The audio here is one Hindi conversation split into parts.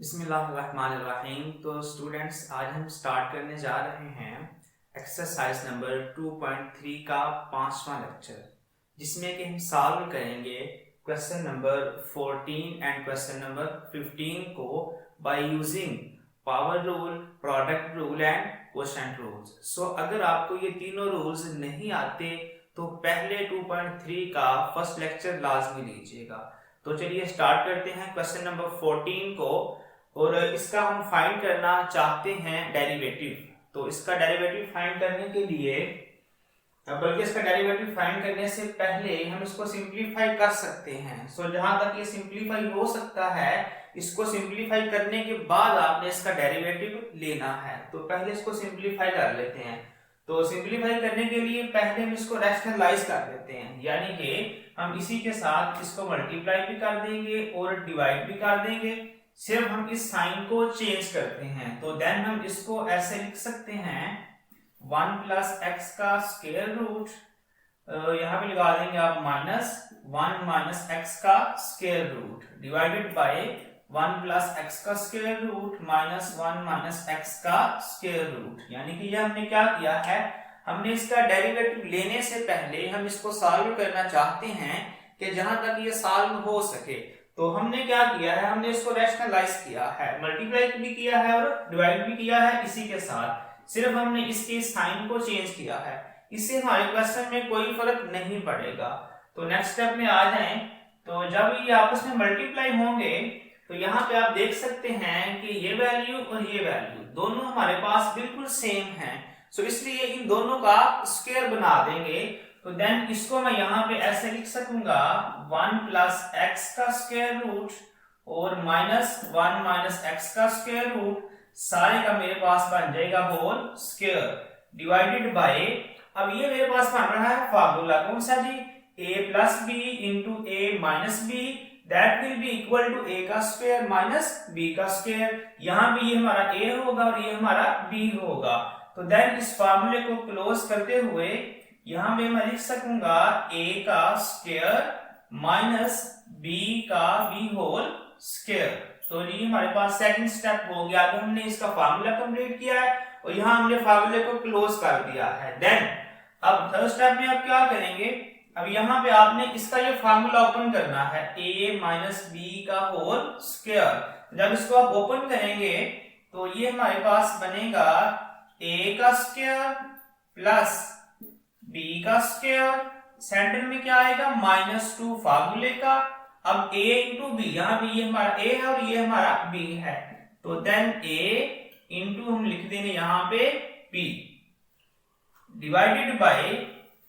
बिस्मिल्लाहिर्रहमानिर्रहीम। तो स्टूडेंट्स, आज हम स्टार्ट करने जा रहे हैं एक्सरसाइज नंबर 2.3 का 5वां लेक्चर, जिसमें कि हम सॉल्व करेंगे question number 14 and question number 15 को by using power rule, product rule and quotient rules. So अगर आपको ये तीनों रूल्स नहीं आते तो पहले 2.3 का फर्स्ट लेक्चर लाजमी लीजिएगा। तो चलिए स्टार्ट करते हैं क्वेश्चन नंबर 14 को, और इसका हम फाइंड करना चाहते हैं डेरिवेटिव। तो इसका डेरिवेटिव फाइंड करने के लिए, बल्कि इसका डेरिवेटिव फाइंड करने से पहले हम इसको सिंपलीफाई कर सकते हैं। सो जहां तक ये सिंपलीफाई हो सकता है, इसको सिंपलीफाई करने के बाद आपने इसका डेरिवेटिव लेना है। तो पहले इसको सिंपलीफाई कर लेते हैं। तो सिंपलीफाई करने के लिए पहले हम इसको रैशनलाइज कर देते हैं, यानी कि हम इसी के साथ इसको मल्टीप्लाई भी कर देंगे और डिवाइड भी कर देंगे। सिर्फ हम इस साइन को चेंज करते हैं। तो देन हम इसको ऐसे लिख सकते हैं 1 प्लस एक्स का स्क्वायर रूट, यहां पे लगा देंगे आप -1 माइनस एक्स का square root divided by 1 plus x का स्क्वायर रूट -1 माइनस एक्स का स्क्वायर रूट। यानी कि ये हमने क्या किया है, हमने इसका डेरिवेटिव लेने से पहले हम इसको सॉल्व करना चाहते हैं कि जहां तक ये सॉल्व हो सके। तो हमने क्या किया है, हमने इसको रैशनलाइज किया है, मल्टीप्लाई भी किया है और डिवाइड भी किया है इसी के साथ। सिर्फ हमने इसके साइन को चेंज किया है, इससे हमारे क्वेश्चन में कोई फर्क नहीं पड़ेगा। तो नेक्स्ट स्टेप में आ जाएं। तो जब ये आपस में मल्टीप्लाई होंगे तो यहाँ पे आप देख सकते हैं कि ये वैल्यू और ये वैल्यू दोनों हमारे पास बिल्कुल सेम है। सो इसलिए इन दोनों का स्क्वायर बना देंगे। तो देन इसको मैं यहाँ पे ऐसे लिख सकूंगा 1 प्लस एक्स का स्क्वायर रूट और -1 माइनस एक्स का स्क्वायर रूट, सारे का मेरे पास बन जाएगा होल स्क्वायर डिवाइडेड बाय, अब ये मेरे पास बन रहा है फार्मूला कौन सा जी, a plus B into A minus B, that will be equal to a का स्क्वायर माइनस b का स्क्वायर। यहाँ भी ये हमारा a होगा और ये हमारा b होगा। तो देन इस फार्मूले को क्लोज करते हुए यहां पे मैं लिख सकूंगा a का स्क्वायर माइनस b का b होल स्क्वायर। तो ये हमारे पास सेकंड स्टेप हो गया। अब हमने इसका फार्मूला कंप्लीट किया है और यहां हमने फार्मूले को क्लोज कर दिया है। देन अब थर्ड स्टेप में आप क्या करेंगे, अब यहां पे आपने इसका ये फार्मूला ओपन करना है a माइनस बी का होल स्क्वायर। जब इसको आप ओपन करेंगे तो ये हमारे पास बनेगा a का स्क्वायर प्लस b का स्क्वायर, सेंटर में क्या आएगा -2 फार्मूले का। अब a इंटू बी, यहाँ भी ये हमारा a है और ये हमारा b है। तो देन a इंटू हम लिख देंगे यहाँ पे b डिवाइडेड बाय,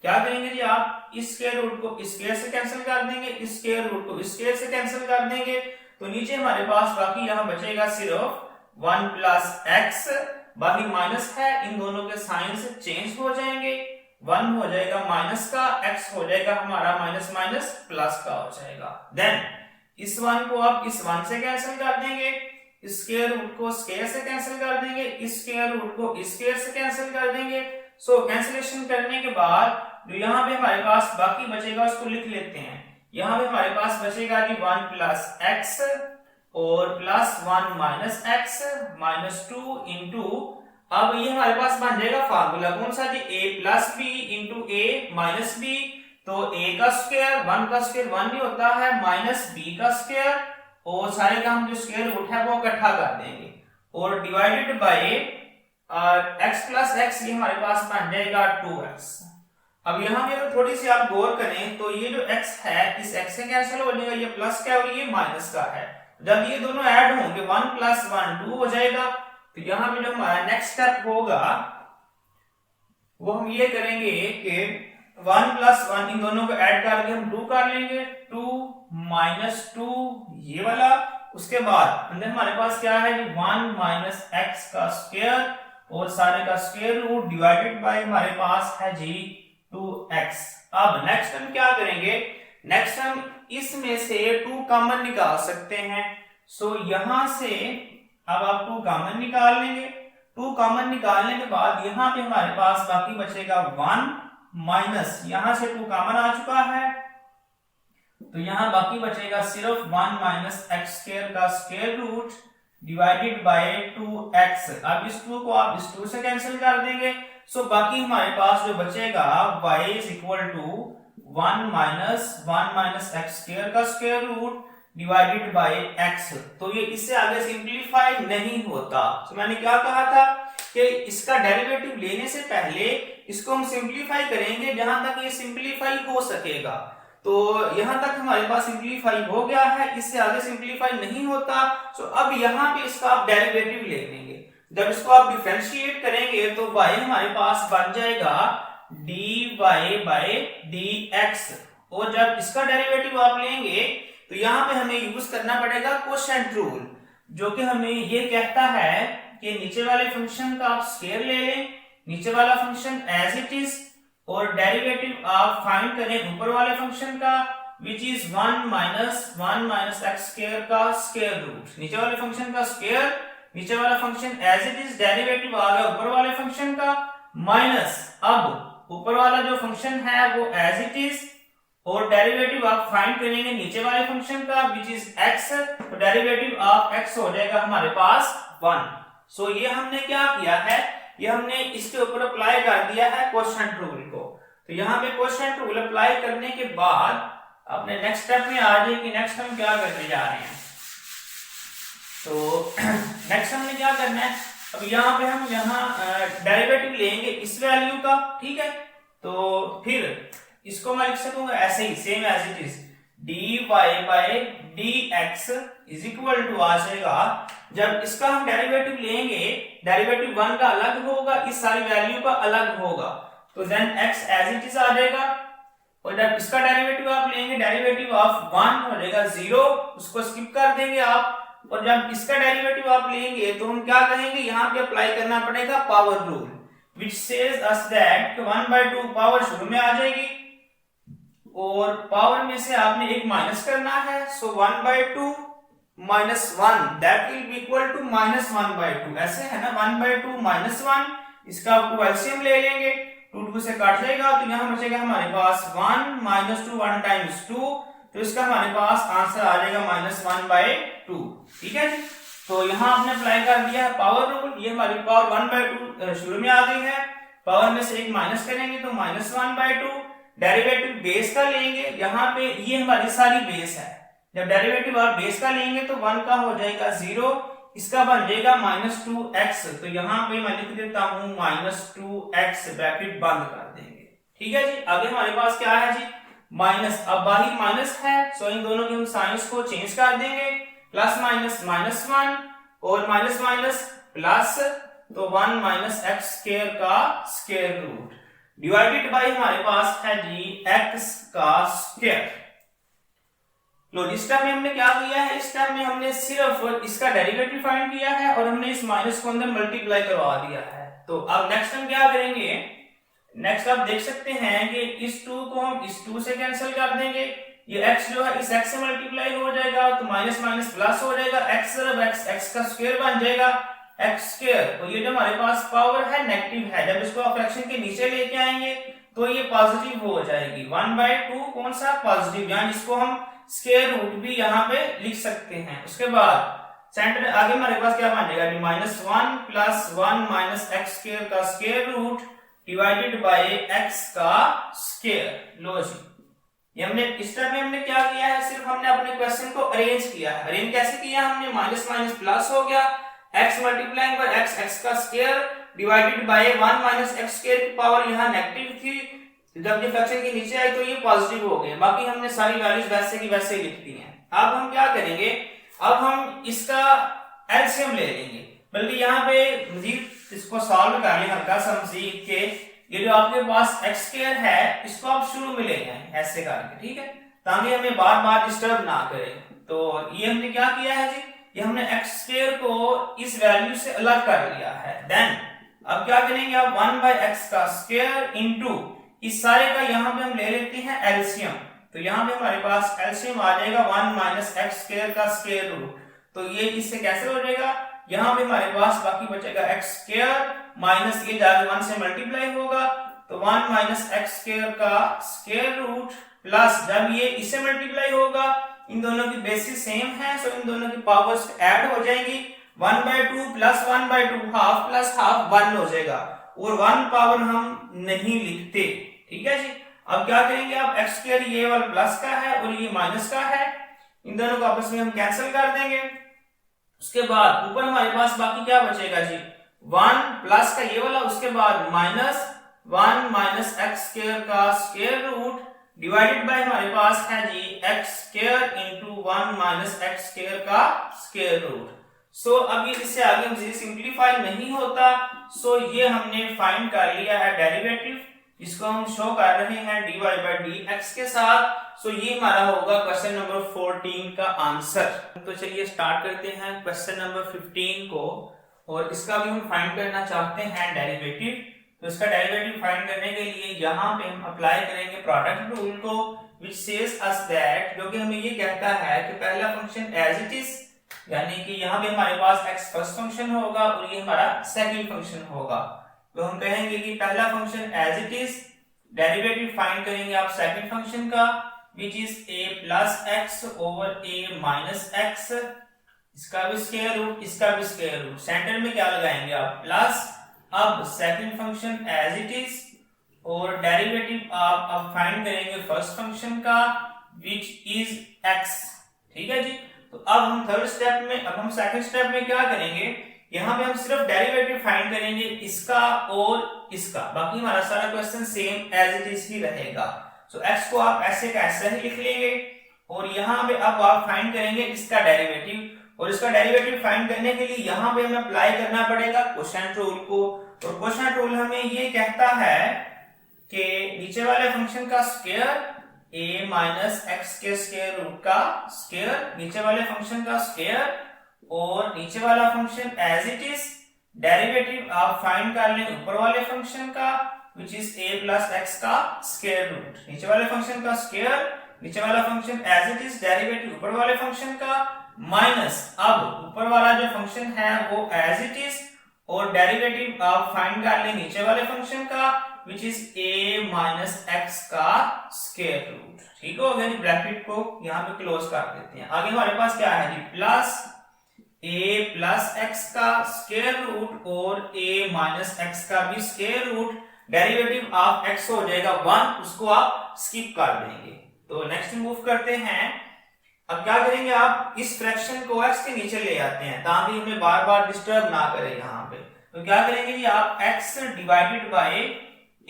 क्या करेंगे जी आप, इस स्क्वायर रूट को स्क्वायर से कैंसिल कर देंगे, इस स्क्वायर रूट को स्क्वायर से कैंसिल कर देंगे। तो नीचे हमारे पास बाकी यहाँ बचेगा सिर्फ 1 प्लस एक्स, बाकी माइनस है, इन दोनों के साइन से चेंज हो जाएंगे। 1 हो जाएगा माइनस का, x हो जाएगा हमारा माइनस माइनस प्लस का हो जाएगा। देन इस 1 को आप इस 1 से कैंसिल कर देंगे, स्क्वायर रूट को स्क्वायर से कैंसिल कर देंगे, इस स्क्वायर रूट को स्क्वायर से कैंसिल कर देंगे। सो कैंसिलेशन करने के बाद जो यहाँ पे हमारे पास बाकी बचेगा उसको लिख लेते हैं। यहाँ पे हमारे पास बचेगा कि 1 प्लस एक्स और plus 1 minus X minus 2 into, अब ये हमारे पास बन जाएगा फार्मूला कौन सा जी, a plus B into A minus B. तो a का स्क्वायर, 1 का स्क्वायर 1 भी होता है, माइनस b का स्क्वायर, और सारे का हम जो स्क्वायर रूट है वो इकट्ठा कर देंगे और divided by x plus x, ये हमारे पास बन जाएगा 2x। अब यहाँ पे अगर थोड़ी सी आप गौर करें तो ये जो x है इस x से कैंसिल हो जाएगा, ये प्लस का और ये माइनस का है। जब ये दोनों ऐड होंगे 1 प्लस 1 2 हो जाएगा। तो यहाँ पे जो हमारा नेक्स्ट स्टेप होगा वो हम ये करेंगे कि 1 प्लस 1 इन दोनों को ऐड करके हम 2 कर लेंगे, 2 माइनस 2 ये वाला। उसके बाद अंदर हमारे पास क्या है, 1 माइनस एक्स का स्क्वायर और सारे का स्क्वायर रूट डिवाइडेड बाय हमारे पास है जी 2x। अब नेक्स्ट हम क्या करेंगे, नेक्स्ट हम इसमें से 2 कॉमन निकाल सकते हैं। सो यहां से अब आप 2 कॉमन निकाल लेंगे। 2 कॉमन निकालने के बाद यहाँ पे हमारे पास बाकी बचेगा 1 माइनस, यहां से 2 कॉमन आ चुका है तो यहाँ बाकी बचेगा सिर्फ 1 माइनस एक्स स्क्वायर का square root divided by 2x। अब इस 2 को आप इस 2 से कैंसिल कर देंगे, सो बाकी हमारे पास जो बचेगा y is equal to 1 minus x square का square root divided by x। तो ये इससे आगे सिंपलीफाई नहीं होता। तो मैंने क्या कहा था कि इसका डेरिवेटिव लेने से पहले इसको हम सिंपलीफाई करेंगे जहां तक ये सिंपलीफाई हो सकेगा। तो यहां तक हमारे पास सिंपलीफाई हो गया है, इससे आगे सिंपलीफाई नहीं होता। सो अब यहां पे इसका आप डेरिवेटिव ले लेंगे। जब इसको आप डिफरेंशिएट करेंगे तो y हमारे पास बन जाएगा dy बाय dx। और जब इसका डेरिवेटिव आप लेंगे तो यहां पे हमें यूज करना पड़ेगा कोशेंट रूल, जो कि हमें ये कहता है कि नीचे वाले फंक्शन का आप स्क्वायर ले लें, नीचे वाला फंक्शन एज इट इज, और डेरिवेटिव आप फाइंड करें ऊपर वाले फंक्शन का which is 1 minus x square का स्क्वायर रूट। नीचे वाले फंक्शन का स्क्वायर, नीचे वाला function as it is, derivative आ गया ऊपर वाले फंक्शन का, माइनस अब ऊपर वाला जो फंक्शन है वो एज इट इज, और डेरिवेटिव आप फाइंड करेंगे नीचे वाले फंक्शन का विच इज x। तो डेरिवेटिव ऑफ x हो जाएगा हमारे पास 1। सो ये हमने क्या किया है, ये हमने इसके ऊपर अप्लाई कर दिया है कोशेंट रूल को। तो यहाँ पे कोशेंट रूल अप्लाई करने के बाद अपने नेक्स्ट स्टेप में आ जाए कि नेक्स्ट हम क्या करने जा रहे हैं। तो नेक्स्ट हमने क्या करना है, अब यहाँ पे हम डेरिवेटिव लेंगे इस वैल्यू का, ठीक है। तो फिर इसको मैं लिख सकूंगा ऐसे ही, same as it is, dy by dx is equal to आ जाएगा, जब इसका हम डेरिवेटिव लेंगे डेरिवेटिव 1 का अलग होगा, इस सारी वैल्यू का अलग होगा, तो then x as it is आ जाएगा। और जब इसका डेरिवेटिव आप लेंगे डेरिवेटिव ऑफ 1 हो जाएगा 0, उसको स्किप कर देंगे आप। और जब इसका डेरिवेटिव आप लेंगे तो हम क्या करेंगे, यहाँ पे अप्लाई करना पड़ेगा power rule which says us that 1/2 power शुरू में आ जाएगी और पावर में से आपने एक माइनस करना है, so 1/2 minus 1 that will be equal to -1/2। ऐसे है ना, 1/2 -1, इसका आप 2 एलसीएम ले लेंगे, 2 से काट जाएगा तो यहां बचेगा हमारे पास 1 -2, 1 टाइम्स 2, तो इसका हमारे पास आंसर आ जाएगा -1/2। ठीक है जी। तो यहां आपने अप्लाई कर दिया है पावर रूल, ये हमारी पावर 1/2 शुरू में आ गई है, पावर में से एक माइनस करेंगे तो -1/2। डेरिवेटिव बेस का लेंगे, यहाँ पे ये हमारी सारी बेस है, जब डेरिवेटिव आप बेस का लेंगे तो 1 का हो जाएगा 0, इसका बन जाएगा -2x। तो यहाँ पे मैं लिख देता हूं -2x, ब्रैकेट बंद कर देंगे। ठीक है जी। आगे हमारे पास क्या है जी, माइनस, अब बाहर माइनस है, सो इन दोनों के हम साइंस को चेंज कर देंगे, प्लस माइनस -1 और माइनस प्लस, तो 1 माइनस x स्क्वायर का स्क्वायर रूट डिवाइडेड बाय हमारे पास है जी x का स्क्वायर। लो इस स्टेप में हमने क्या किया है, इस स्टेप में हमने सिर्फ इसका डेरिवेटिव फाइंड किया है और हमने इस माइनस को अंदर मल्टीप्लाई करवा दिया है। तो अब नेक्स्ट हम क्या करेंगे, नेक्स्ट आप देख सकते हैं कि इस 2 को हम इस 2 से कैंसिल कर देंगे, ये x जो है इस x से मल्टीप्लाई हो जाएगा, तो माइनस प्लस हो जाएगा, x का स्क्वायर बन जाएगा x स्क्वायर। तो ये जो हमारे पास पावर है नेगेटिव है, जब इसको आप फ्रैक्शन के नीचे लेके आएंगे तो ये पॉजिटिव हो जाएगी, 1/2 कौन सा पॉजिटिव, यानी इसको हम स्क्वायर रूट भी यहाँ पे लिख सकते हैं। उसके बाद सेंटर आगे हमारे पास क्या बन जाएगा, -1 प्लस 1 माइनस x स्क्वायर का square root divided by x का स्क्वायर। लो जी, ये हमने इस स्टेप में हमने क्या किया है, सिर्फ हमने अपने क्वेश्चन को अरेंज किया है। अरेंज कैसे किया हमने, माइनस प्लस हो गया, x मल्टीप्लाइंग बाय x का square divided by 1 minus x square की पावर यहाँ नेगेटिव थी, जब ये फ्रैक्शन के नीचे आई तो ये पॉजिटिव हो गए, बाकी हमने सारी वैल्यूज वैसे की वैसे ही लिख दी हैं। अब हम क्या करेंगे, अब हम इसका एलसीएम ले लेंगे, बल्कि यहाँ पे मजीद इसको सॉल्व कर लें हल्का सा मजीद के, ये जो आपके पास x स्क्वायर है इसको आप शुरू में ले जाएं ऐसे करके, ठीक है, ताकि हमें बार बार डिस्टर्ब ना करे। तो ये हमने क्या किया है जी, ये हमने x स्क्वायर को इस वैल्यू से अलग कर लिया है। देन अब क्या करेंगे, अब 1/x का स्क्वायर इनटू इस सारे का यहाँ पे हम ले लेते हैं एलसीएम, तो यहाँ पे हमारे पास एलसीएम आ जाएगा 1 माइनस x स्क्वायर का स्क्वायर रूट, तो ये इससे कैसे हो जाएगा, यहाँ पे हमारे पास बाकी बचेगा x स्क्वायर माइनस ये जाके 1 से मल्टीप्लाई होगा, तो 1 माइनस x स्क्वायर का स्क्वायर रूट प्लस जब ये इससे मल्टीप्लाई होगा, इन दोनों की बेसिस सेम है, सो इन दोनों की पावर्स ऐड हो जाएंगी, 1/2 प्लस 1/2 हाफ प्लस हाफ 1 हो जाएगा और 1 पावर हम नहीं लिखते, ठीक है जी। अब क्या करेंगे आप x स्क्वायर ये वाला प्लस का है और ये माइनस का है, इन दोनों को आपस में हम कैंसिल कर देंगे। उसके बाद ऊपर हमारे पास बाकी क्या बचेगा जी 1 प्लस का ये वाला, उसके बाद माइनस 1 माइनस एक्स स्क्वायर का स्क्वायर रूट डिवाइडेड बाय हमारे पास है जी x square into 1 minus x square का स्क्वायर रूट। सो अब ये इससे आगे हम सिंप्लीफाई नहीं होता, सो ये हमने फाइंड कर लिया है डेरिवेटिव, इसको हम शो कर रहे हैं dy बाई dx के साथ। सो ये हमारा होगा क्वेश्चन नंबर 14 का आंसर। तो चलिए स्टार्ट करते हैं क्वेश्चन नंबर 15 को, और इसका भी हम फाइंड करना चाहते हैं डेरिवेटिव। तो इसका डेरिवेटिव फाइंड करने के लिए यहाँ पे हम अप्लाई करेंगे प्रोडक्ट रूल को, विच सेज अस दैट, जो कि हमें ये कहता है कि पहला फंक्शन एज इट इज, यानी कि यहाँ पे हमारे पास x फर्स्ट फंक्शन होगा और ये हमारा सेकंड फंक्शन होगा। तो हम कहेंगे कि पहला function as it is, derivative find करेंगे आप सेकंड फंक्शन का, which is a plus X over a minus X, इसका भी स्क्वायर रूट, इसका भी स्क्वायर रूट, सेंटर में क्या लगाएंगे आप प्लस। अब second function as it is और डेरिवेटिव आप अब फाइंड करेंगे फर्स्ट फंक्शन का, विच इज x, ठीक है जी। तो अब हम थर्ड स्टेप में, अब हम सेकंड स्टेप में क्या करेंगे, यहाँ पे हम सिर्फ डेरिवेटिव फाइंड करेंगे इसका और इसका, बाकी हमारा सारा question same as it is ही रहेगा। सो x को आप ऐसे का ऐसा ही लिख लेंगे और यहाँ पे अब आप फाइंड करेंगे इसका डेरिवेटिव, और इसका डेरिवेटिव फाइंड करने के लिए यहाँ पे हमें अप्लाई करना पड़ेगा कोशेंट रूल को। और कोशेंट रूल हमें ये कहता है कि नीचे वाले फंक्शन का स्क्वायर a माइनस एक्स के स्क्वायर रूट का स्क्वायर, नीचे वाले फंक्शन का स्क्वायर, और नीचे वाला function as it is, derivative आप फाइंड कर लें ऊपर वाले फंक्शन का, which is a plus x का स्क्वायर रूट, नीचे वाले फंक्शन का स्क्वायर, नीचे वाला function as it is, derivative ऊपर वाले फंक्शन का, माइनस अब ऊपर वाला जो फंक्शन है वो एज इट इज और डेरिवेटिव आप फाइंड कर लें नीचे वाले फंक्शन का, which is a minus x का स्क्वायर रूट। ठीक हो गया, ब्रैकेट को यहाँ पे क्लोज कर देते हैं। आगे हमारे पास क्या है जी प्लस a प्लस एक्स का स्क्वायर रूट और a माइनस एक्स का भी square root, derivative of x हो जाएगा 1, उसको आप स्किप कर देंगे। तो नेक्स्ट मूव करते हैं। अब क्या करेंगे आप इस फ्रैक्शन को x के नीचे ले आते हैं ताकि हमें बार बार डिस्टर्ब ना करे यहाँ पे। तो क्या करेंगे जी आप x divided by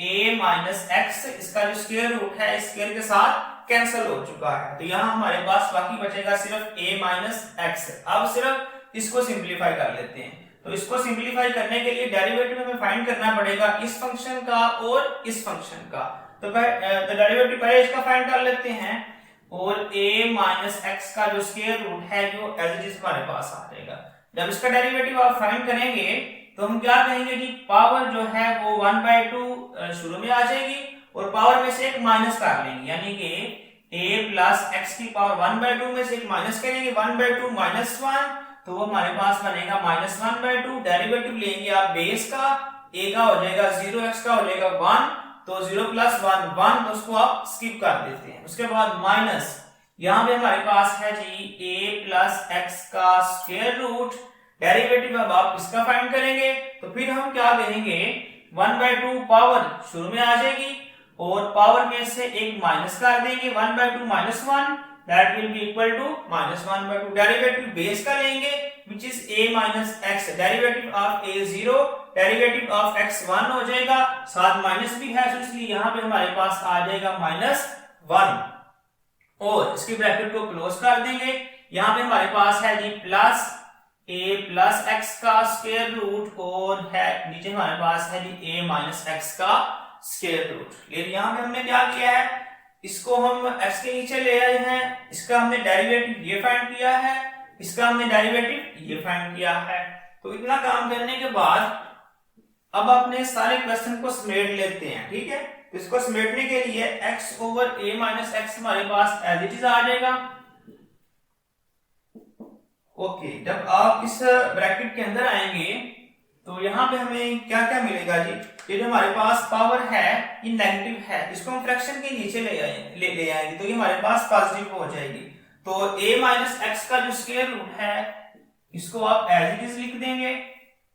a minus X, इसका जो स्क्वायर रूट है स्क्वायर के साथ कैंसिल हो चुका है, तो यहाँ हमारे पास बाकी बचेगा सिर्फ a माइनस एक्स। अब सिर्फ इसको सिंप्लीफाई कर लेते हैं। तो इसको सिंप्लीफाई करने के लिए डेरिवेटिव हमें फाइंड करना पड़ेगा इस फंक्शन का और इस फंक्शन का। तो डेरिवेटिव पहले इसका फाइंड कर लेते हैं और a माइनस एक्स का जो स्क्वायर रूट है जो एज इट इज हमारे पास आ जाएगा। जब इसका डेरिवेटिव आप फाइंड करेंगे तो हम क्या कहेंगे कि पावर जो है वो 1/2 शुरू में आ जाएगी और पावर में से एक माइनस कर लेंगे, यानी कि a प्लस एक्स की पावर 1/2 में से एक माइनस करेंगे, 1/2 माइनस 1, तो वो हमारे पास बनेगा माइनस 1/2। डेरिवेटिव लेंगे आप बेस का, a का हो जाएगा 0, x का हो जाएगा 1, तो 0 प्लस 1 1, तो उसको आप स्किप कर देते हैं। उसके बाद माइनस यहाँ पे हमारे पास है जी a प्लस एक्स का स्क्वायर रूट, डेरिवेटिव अब आप इसका फाइंड करेंगे तो फिर हम क्या करेंगे 1/2 पावर शुरू में आ जाएगी और पावर में से एक माइनस कर देंगे, 1/2 minus 1, that will be equal to minus 1/2। Derivative base का लेंगे which is a minus x, derivative of a 0, derivative of x 1 हो जाएगा, साथ माइनस भी है तो इसलिए यहाँ पे हमारे पास आ जाएगा -1 और इसकी ब्रैकेट को क्लोज कर देंगे। यहाँ पे हमारे पास है जी प्लस a प्लस एक्स का स्क्वायर रूट और है नीचे हमारे पास है जी a माइनस एक्स का स्क्वायर रूट। लेकिन यहाँ पे हमने क्या किया है, इसको हम x के नीचे ले आए हैं, इसका हमने डेरिवेटिव ये फाइंड किया है, इसका हमने डेरिवेटिव ये फाइंड किया है। तो इतना काम करने के बाद अब अपने सारे क्वेश्चन को समेट लेते हैं, ठीक है। तो इसको समेटने के लिए x over a minus x हमारे पास एज इट इज आ जाएगा। ओके, जब आप इस ब्रैकेट के अंदर आएंगे तो यहाँ पे हमें क्या क्या मिलेगा जी, ये जो हमारे पास पावर है ये नेगेटिव है, इसको हम फ्रैक्शन के नीचे ले आएंगे तो ये हमारे पास पॉजिटिव हो जाएगी। तो a माइनस एक्स का जो स्क्वायर रूट है इसको आप एज इट इज लिख देंगे।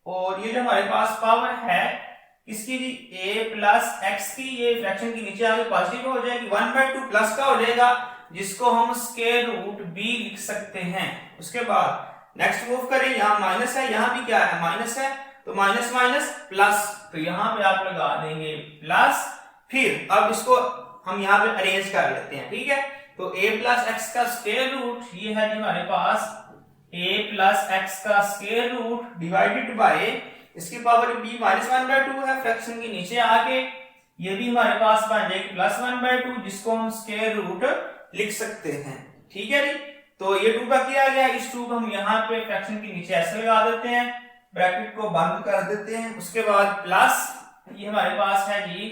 और ये जो हमारे पास पावर है इसकी जी a प्लस एक्स की, ये फ्रैक्शन की नीचे आगे पॉजिटिव हो जाएगी, 1/2 प्लस का हो जाएगा जिसको हम स्क्वायर रूट b लिख सकते हैं। उसके बाद नेक्स्ट मूव करें, यहाँ माइनस है, यहाँ भी क्या है माइनस है, तो माइनस माइनस प्लस, तो यहाँ पे आप लगा देंगे प्लस। फिर अब इसको हम यहाँ पे अरेंज कर लेते हैं, ठीक है। तो a प्लस एक्स का स्क्वायर रूट ये है जी हमारे पास a प्लस एक्स का स्क्वायर रूट डिवाइडेड बाय इसकी पावर b माइनस 1/2 है, फ्रैक्शन के नीचे आके ये भी हमारे पास बन जाएगी प्लस 1/2 जिसको हम स्क्वायर रूट लिख सकते हैं, ठीक है जी। तो ये 2 का किया गया, इस 2 को हम यहाँ पे फ्रैक्शन के नीचे ऐसे लगा देते हैं, ब्रैकेट को बंद कर देते हैं। उसके बाद प्लस ये हमारे पास है जी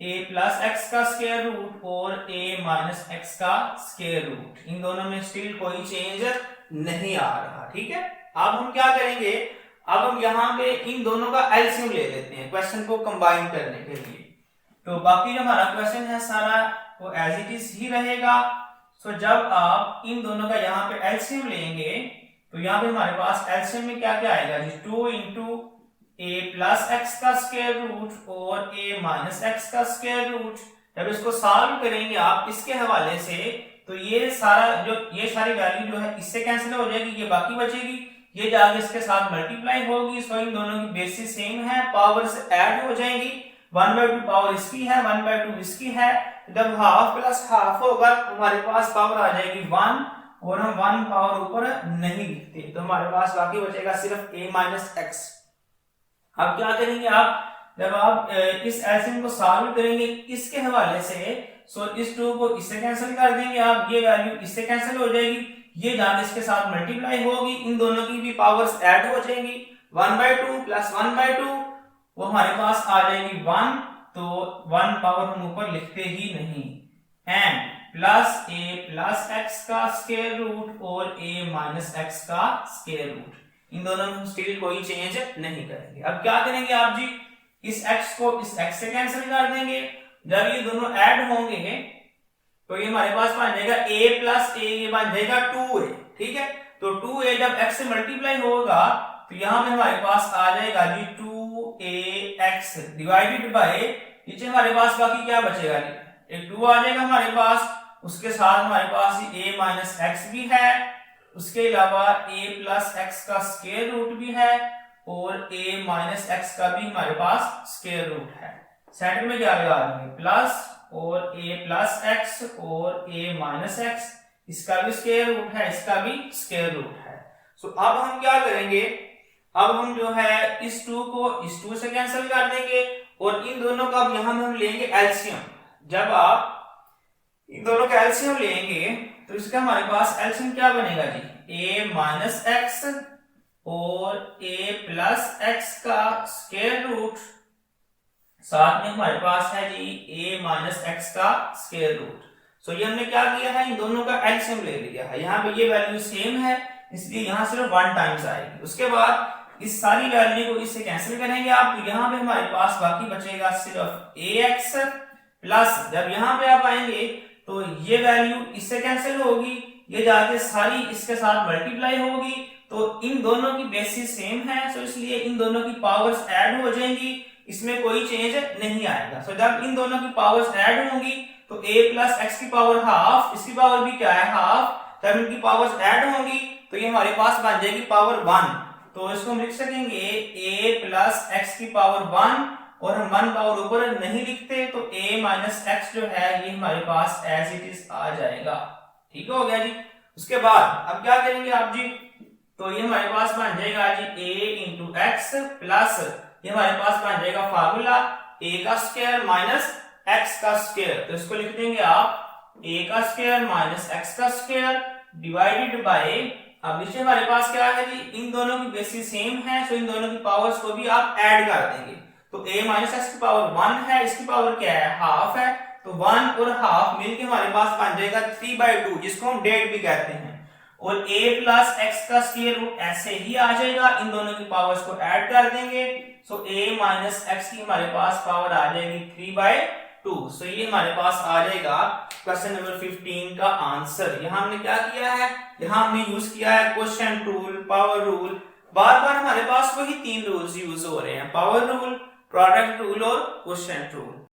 a प्लस एक्स का स्क्वायर रूट और a माइनस एक्स का स्क्वायर रूट, इन दोनों में स्टिल कोई चेंज नहीं आ रहा, ठीक है। अब हम क्या करेंगे, अब हम यहाँ पे इन दोनों का एलसीएम ले लेते हैं क्वेश्चन को कंबाइन करने के लिए। तो बाकी जो हमारा क्वेश्चन है सारा वो एज इट इज ही रहेगा। सो जब आप इन दोनों का यहाँ पे एलसीएम लेंगे तो यहाँ पे हमारे पास एलसीएम में क्या क्या आएगा जी, 2 इंटू a प्लस एक्स का स्क्वायर रूट और a माइनस एक्स का स्क्वायर रूट। जब इसको सॉल्व करेंगे आप इसके हवाले से तो ये सारी वैल्यू जो है इससे कैंसिल हो जाएगी, ये बाकी बचेगी, ये जाके इसके साथ मल्टीप्लाई होगी। सो इन दोनों की बेसिस सेम है, पावर्स ऐड हो जाएंगी, 1/2 पावर इसकी है, 1/2 इसकी है। जब हाफ प्लस हाफ होगा हमारे पास पावर आ जाएगी 1 और हम 1 पावर ऊपर नहीं लिखते, तो हमारे पास बाकी बचेगा सिर्फ a माइनस एक्स। अब क्या करेंगे आप, जब आप इस एलसीएम को सॉल्व करेंगे इसके हवाले से, सो इस 2 को इससे कैंसिल कर देंगे आप, ये वैल्यू इससे कैंसिल हो जाएगी, ये जाके इसके साथ मल्टीप्लाई होगी, इन दोनों की भी पावर्स ऐड हो जाएंगी, 1/2 प्लस 1/2 वो हमारे पास आ जाएगी 1, तो 1 पावर हम ऊपर लिखते ही नहीं, and plus a plus x का स्क्वायर रूट और a माइनस एक्स का स्क्वायर रूट, इन दोनों में स्टिल कोई चेंज नहीं करेंगे। अब क्या करेंगे आप जी, इस x को इस x से कैंसिल कर देंगे, जब ये दोनों ऐड होंगे तो ये हमारे पास बन जाएगा a प्लस a, ये बन जाएगा 2a, ठीक है। तो 2a जब x से मल्टीप्लाई होगा तो यहाँ पे हमारे पास आ जाएगा जी 2ax डिवाइडेड बाय, नीचे हमारे पास बाकी क्या बचेगा जी, एक 2 आ जाएगा हमारे पास, उसके साथ हमारे पास a माइनस एक्स भी है, उसके अलावा a प्लस एक्स का स्क्वायर रूट भी है और a माइनस एक्स का भी हमारे पास स्क्वायर रूट है। सेंटर में क्या लगा देंगे प्लस और a प्लस एक्स और a माइनस एक्स, इसका भी स्क्वायर रूट है, इसका भी स्क्वायर रूट है। सो अब हम क्या करेंगे, अब हम जो है इस 2 को इस 2 से कैंसिल कर देंगे और इन दोनों का अब यहां हम लेंगे एलसीएम। जब आप इन दोनों का एलसीएम लेंगे तो इसका हमारे पास एलसीएम क्या बनेगा जी, a माइनस एक्स और a प्लस एक्स का स्क्वायर रूट, साथ में हमारे पास है जी a माइनस एक्स का स्क्वायर रूट। सो ये हमने क्या किया है, इन दोनों का एलसीएम ले लिया है, यहाँ पे ये वैल्यू सेम है इसलिए यहाँ सिर्फ 1 टाइम्स आएगी। उसके बाद इस सारी वैल्यू को इससे कैंसिल करेंगे आप, तो यहाँ पे हमारे पास बाकी बचेगा सिर्फ ax प्लस, जब यहाँ पे आप आएंगे तो ये वैल्यू इससे कैंसिल होगी, ये जाके सारी इसके साथ मल्टीप्लाई होगी, तो इन दोनों की बेसिस सेम है, सो इसलिए इन दोनों की पावर्स ऐड हो जाएंगी, इसमें कोई चेंज नहीं आएगा। सो जब इन दोनों की पावर्स ऐड होंगी तो a प्लस एक्स की पावर हाफ, इसकी पावर भी क्या है हाफ, जब इनकी पावर्स ऐड होंगी तो ये हमारे पास बन जाएगी पावर 1, तो इसको हम लिख सकेंगे a प्लस एक्स की पावर 1 और हम 1 पावर ऊपर नहीं लिखते, तो a माइनस एक्स जो है ये हमारे पास एज इट इज आ जाएगा, ठीक हो गया जी। उसके बाद अब क्या करेंगे आप जी, तो ये हमारे पास बन जाएगा जी a इंटू एक्स प्लस ये हमारे पास बन जाएगा फार्मूला a का स्क्वायर माइनस x का स्क्वायर, तो इसको लिख देंगे आप a का स्क्वायर माइनस x का स्क्वायर डिवाइडेड बाय, अब नीचे हमारे पास क्या है जी, इन दोनों की बेसिस सेम है, सो इन दोनों की पावर्स को भी आप ऐड कर देंगे, तो a माइनस एक्स की पावर 1 है, इसकी पावर क्या है हाफ है, तो 1 और हाफ मिलके हमारे पास बन जाएगा 3/2 जिसको हम डेड भी कहते हैं, और a प्लस एक्स का स्क्वायर रूट ऐसे ही आ जाएगा, इन दोनों की पावर्स को ऐड कर देंगे, सो a माइनस एक्स की हमारे पास पावर आ जाएगी 3/2 2। सो ये हमारे पास आ जाएगा क्वेश्चन नंबर 15 का आंसर। यहाँ हमने क्या किया है, यहाँ हमने यूज किया है क्वोशिएंट रूल, पावर रूल। बार बार हमारे पास वही तीन रूल्स यूज हो रहे हैं, पावर रूल, प्रोडक्ट रूल और क्वोशिएंट रूल।